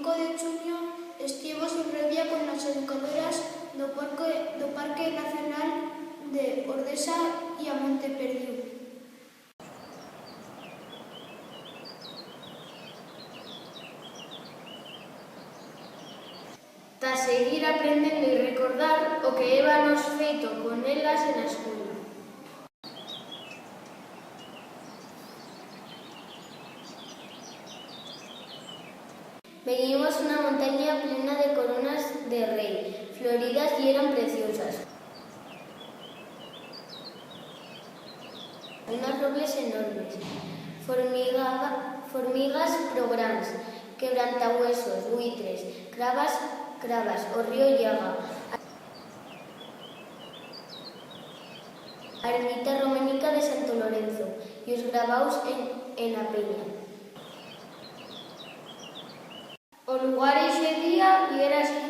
5 de xuño estivos en Revia con as educadoras do Parque Nacional de Ordesa e a Monte Perdiu. Ta seguir aprendendo e recordar o que hébanos feito con elas na escola. Veíamos unha montaña plena de coronas de rei, floridas e eran preciosas. Unos robles enormes, formigas prograns, quebrantahuesos, buitres, cravas, o río Llaga, a ermita románica de Santo Lorenzo e os gravaos en a peña. O lugar ese día e era así